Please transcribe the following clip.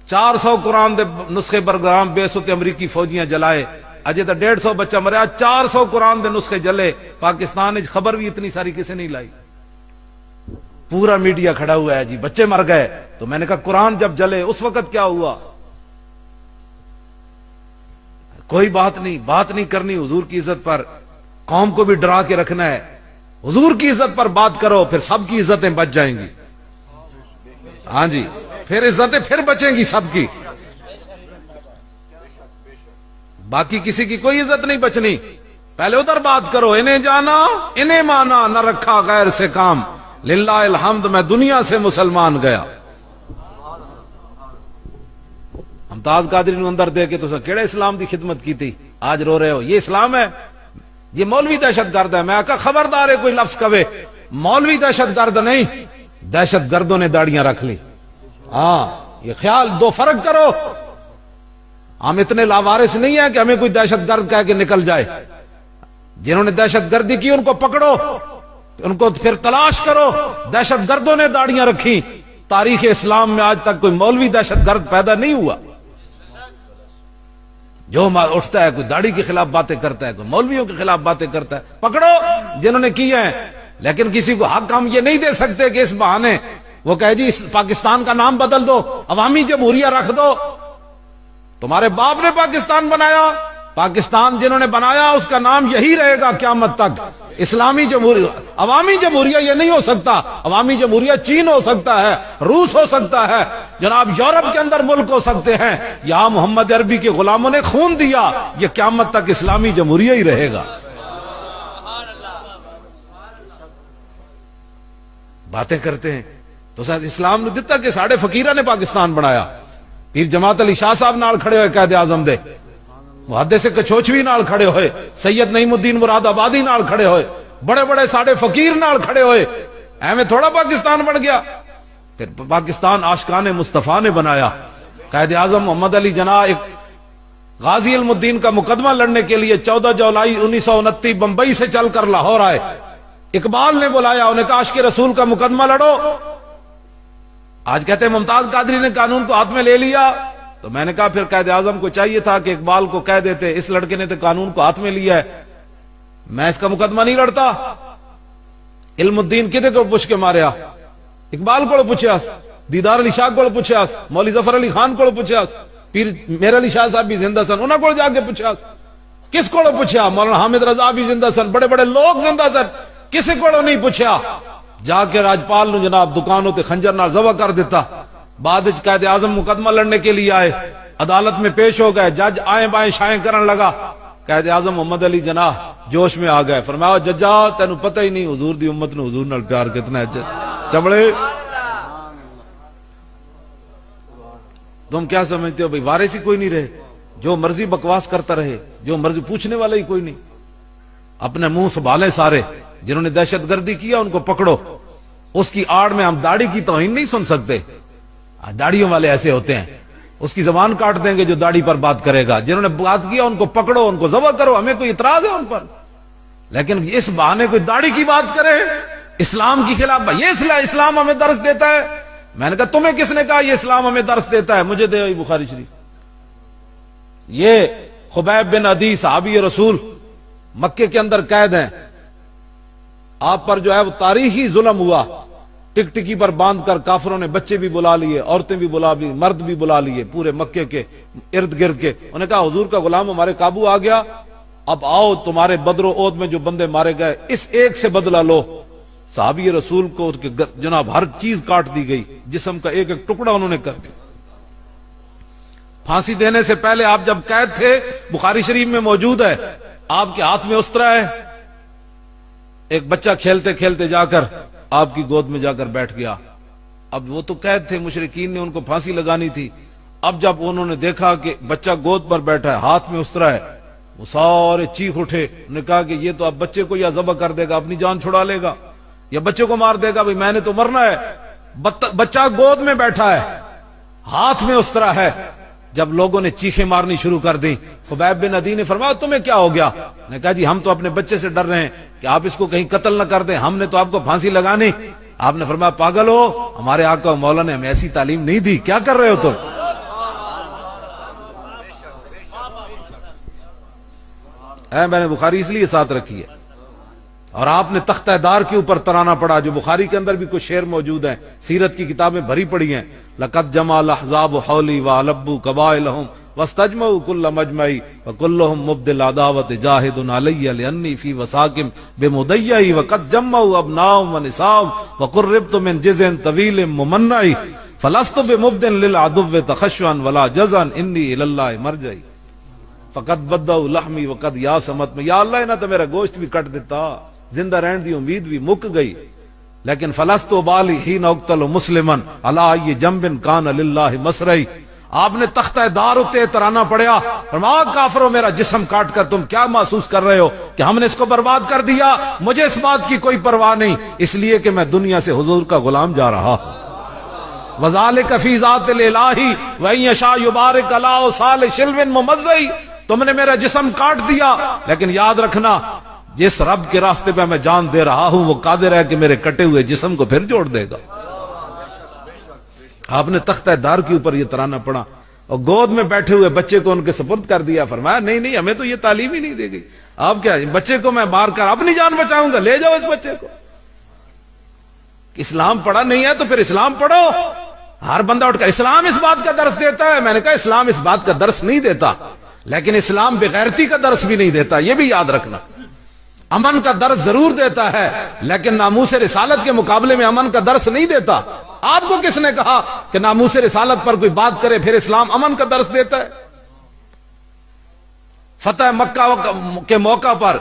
400 قرآن دے نسخے برگرام بے سوتے امریکی فوجیاں جلائے، اجے تو 150 بچہ مریا، 400 قرآن دے نسخے جلے، پاکستان نے خبر بھی اتنی ساری کسی نہیں لائی، پورا میڈیا کھڑا ہوا ہے جی بچے مر گئے۔ تو میں نے کہا قرآن جب جلے اس وقت کیا ہوا؟ کوئی بات نہیں کرنی حضور کی عزت پر، قوم کو بھی ڈرا کے رکھنا ہے، حضور کی عزت پر بات کرو، پھر سب کی عزتیں بچ جائیں گی۔ ہاں جی، پھر عزتیں پھر بچیں گی سب کی، باقی کسی کی کوئی عزت نہیں بچنی۔ پہلے ادھر بات کرو، انہیں جانا انہیں مانا، نہ رکھا غیر سے کام، للہ الحمد میں دنیا سے مسلمان گیا۔ ممتاز قادری نو اندر دے کے تو کیڑے اسلام دی خدمت کی تھی، آج رو رہے ہو؟ یہ اسلام ہے؟ یہ مولوی دہشت گرد ہے۔ میں کہا خبردار ہے کوئی لفظ کہے، مولوی دہشت گرد نہیں، دہشت گردوں نے داڑیاں رکھ لی۔ ہاں یہ خیال، دو فرق کرو، ہم اتنے لاوارث نہیں ہیں کہ ہمیں کوئی دہشت گرد کہہ کے نکل جائے۔ جنہوں نے دہشت گردی کی ان کو پکڑو، ان کو پھر تلاش کرو۔ دہشت گردوں نے داڑیاں رکھی، تاریخ اسلام میں آج تک کوئی مولوی دہشت گرد پیدا نہیں ہوا۔ جو اٹھتا ہے کوئی داڑھی کے خلاف باتیں کرتا ہے، کوئی مولویوں کے خلاف باتیں کرتا ہے، پکڑو جنہوں نے کی ہیں۔ لیکن کسی کو حق ہم یہ نہیں دے سکتے کہ اس بہانے وہ کہے جی پاکستان کا نام بدل دو، عوامی جمہوریہ رکھ دو۔ تمہارے باپ نے پاکستان بنایا، پاکستان جنہوں نے بنایا اس کا نام یہی رہے گا قیامت تک، اسلامی جمہوریہ۔ عوامی جمہوریہ یہ نہیں ہو سکتا، عوامی جمہوریہ چین ہو سکتا ہے، روس ہو سکتا ہے، جناب یورپ کے اندر ملک ہو سکتے ہیں، یہاں محمد عربی کے غلاموں نے خون دیا، یہ قیامت تک اسلامی جمہوریہ ہی رہے گا۔ باتیں کرتے ہیں تو ساتھ اسلام نے دیتا کہ ساڑھے فقیرہ نے پاکستان بنایا۔ پیر جماعت علی شاہ صاحب نال کھڑے ہوئے قائد اعظم دے، محدث کچوچوی نال کھڑے ہوئے، سید نعیم الدین مراد آبادی نال کھڑے ہوئے، بڑے بڑے ساڑھے فقیر نال کھڑے ہوئے، ایویں تھوڑا پاکستان بن گیا۔ پھر پاکستان عاشقان مصطفیٰ نے بنایا۔ قائد اعظم محمد علی جناح ایک غازی علم الدین کا مقدمہ لڑنے کے لیے 14 جولائی 1929 بمبئی سے چل کر لاہور آئے۔ اقبال نے بلایا، انہیں کہا عاشق رسول کا مقدمہ لڑو۔ آج کہتے ہیں ممتاز قادری نے قانون کو ہاتھ میں لے لیا، تو میں نے کہا پھر قائد اعظم کو چاہیے تھا کہ اقبال کو کہہ دیتے اس لڑکے نے تو قانون کو ہاتھ میں لیا ہے، میں اس کا مقدمہ نہیں لڑتا۔ علم الدین کدے کو پوچھ کے ماریا؟ اقبال کو پوچھا، دیدار علی شاہ کو پوچھا، مولوی ظفر علی خان کو پوچھا، پیر میر علی شاہ صاحب بھی زندہ سن، انہوں کو جا کے پوچھا۔ کس کو پوچھا؟ مولانا حامد رضا بھی زندہ سن، بڑے بڑے لوگ زندہ سن، کسی کو نہیں پوچھا۔ جا کے راجپال نے جناب دکانوں تے خنجر نال ذبح کر دیتا۔ بعد قائد اعظم مقدمہ لڑنے کے لیے آئے، عدالت میں پیش ہو گئے، جج آئیں بائیں شائیں کرن لگا۔ قائد اعظم محمد علی جناح جوش میں آ گئے، فرمایا ججا تینوں پتہ ہی نہیں حضور دی امت نے حضور نال پیار کتنا ہے، چبڑے تم کیا سمجھتے ہو بھائی وارث ہی کوئی نہیں رہے، جو مرضی بکواس کرتا رہے، جو مرضی پوچھنے والا ہی کوئی نہیں۔ اپنے منہ سنبھالیں سارے، جنہوں نے دہشت گردی کیا ان کو پکڑو۔ اس کی آڑ میں ہم داڑھی کی توہین نہیں سن سکتے، داڑھیوں والے ایسے ہوتے ہیں، اس کی زبان کاٹ دیں گے جو داڑھی پر بات کرے گا۔ جنہوں نے بات کیا ان کو پکڑو، ان کو ذبح کرو، ہمیں کوئی اعتراض ہے ان پر، لیکن اس بہانے کوئی داڑھی کی بات کرے اسلام کی خلاف، یہ اسلام ہمیں درس دیتا ہے۔ میں نے کہا تمہیں کس نے کہا یہ اسلام ہمیں درس دیتا ہے؟ مجھے دے بخاری شریف۔ یہ خبیب بن عدی صحابی رسول مکے کے اندر قید ہیں، آپ پر جو ہے وہ تاریخی ظلم ہوا، ٹک ٹکی پر باندھ کر کافروں نے بچے بھی بلا لیے، عورتیں بھی بلا لی، مرد بھی بلا لیے، پورے مکے کے ارد گرد کے۔ انہوں نے کہا حضور کا غلام ہمارے قابو آ گیا، اب آؤ تمہارے بدر و عہد میں جو بندے مارے گئے اس ایک سے بدلہ لو۔ صحابی رسول کو جناب ہر چیز کاٹ دی گئی، جسم کا ایک ایک ٹکڑا انہوں نے کر دیا۔ پھانسی دینے سے پہلے آپ جب قید تھے، بخاری شریف میں موجود ہے، آپ کے ہاتھ میں استرا ہے، ایک بچہ کھیلتے کھیلتے جا کر آپ کی گود میں جا کر بیٹھ گیا۔ اب وہ تو قید تھے، مشرکین نے ان کو پھانسی لگانی تھی۔ اب جب انہوں نے دیکھا کہ بچہ گود پر بیٹھا ہے، ہاتھ میں استرا ہے، وہ سارے چیخ اٹھے، انہوں نے کہا کہ یہ تو اب بچے کو یا ذبح کر دے گا، اپنی جان چھڑا لے گا، یا بچے کو مار دے گا، بھئی میں نے تو مرنا ہے۔ بچہ گود میں بیٹھا ہے، ہاتھ میں استرا ہے۔ جب لوگوں نے چیخیں مارنی شروع کر دی، خبیب بن عدی نے فرمایا تمہیں کیا ہو گیا؟ نے کہا جی ہم تو اپنے بچے سے ڈر رہے ہیں کہ آپ اس کو کہیں قتل نہ کر دیں، ہم نے تو آپ کو پھانسی لگانی۔ آپ نے فرمایا پاگل ہو، ہمارے آقا و مولا نے ہمیں ایسی تعلیم نہیں دی، کیا کر رہے ہو تم؟ میں نے بخاری اس لیے ساتھ رکھی ہے. اور آپ نے تختہ دار کے اوپر ترانہ پڑھا، جو بخاری کے اندر بھی کچھ شعر موجود ہیں، سیرت کی کتابیں بھری پڑی ہیں. لقد جمع الاحزاب حولی وَأَلَبُّوا قبائلهم واستجمعوا كل مجمعی وكلهم مبدل العداوة جاهد علی لأنی فی وساکم بمدیعی وقد جمعوا ابناهم ونساهم وقربت من جزء طویل ممنعی فلست بمبدل للعدو تخشعا ولا جزعا انی الی اللہ مرجعی فقد بدعوا لحمی وقد یاسمت میں. یا اللہ انہاں تو میرا گوشت بھی کٹ دیتا، زندہ رہن دی امید بھی مک گئی، لیکن فلست بالی حین اقتل مسلما علی ای جنب کان للہ مسرعی. آپ نے تختہ دار اتے ترانہ پڑھا، فرمایا کافروں میرا جسم کاٹ کر تم کیا محسوس کر رہے ہو کہ ہم نے اس کو برباد کر دیا؟ مجھے اس بات کی کوئی پرواہ نہیں، اس لیے کہ میں دنیا سے حضور کا غلام جا رہا ہوں. وذالک فی ذات الالہ وان یشاء یبارک علی صالح شلو ممزع. تم نے میرا جسم کاٹ دیا، لیکن یاد رکھنا جس رب کے راستے پہ میں جان دے رہا ہوں وہ قادر ہے کہ میرے کٹے ہوئے جسم کو پھر جوڑ دے گا. آپ نے تختہ دار کے اوپر یہ ترانہ پڑھا اور گود میں بیٹھے ہوئے بچے کو ان کے سپرد کر دیا. فرمایا نہیں نہیں، ہمیں تو یہ تعلیم ہی نہیں دے گئی. آپ کیا بچے کو میں مار کر اپنی جان بچاؤں گا؟ لے جاؤ اس بچے کو. اسلام پڑھا نہیں ہے تو پھر اسلام پڑھو. ہر بندہ اٹھ کر اسلام اس بات کا درس دیتا ہے. میں نے کہا اسلام اس بات کا درس نہیں دیتا، لیکن اسلام بغیرتی کا درس بھی نہیں دیتا، یہ بھی یاد رکھنا. امن کا درس ضرور دیتا ہے، لیکن ناموس رسالت کے مقابلے میں امن کا درس نہیں دیتا. آپ کو کس نے کہا کہ ناموس رسالت پر کوئی بات کرے پھر اسلام امن کا درس دیتا ہے؟ فتح مکہ کے موقع پر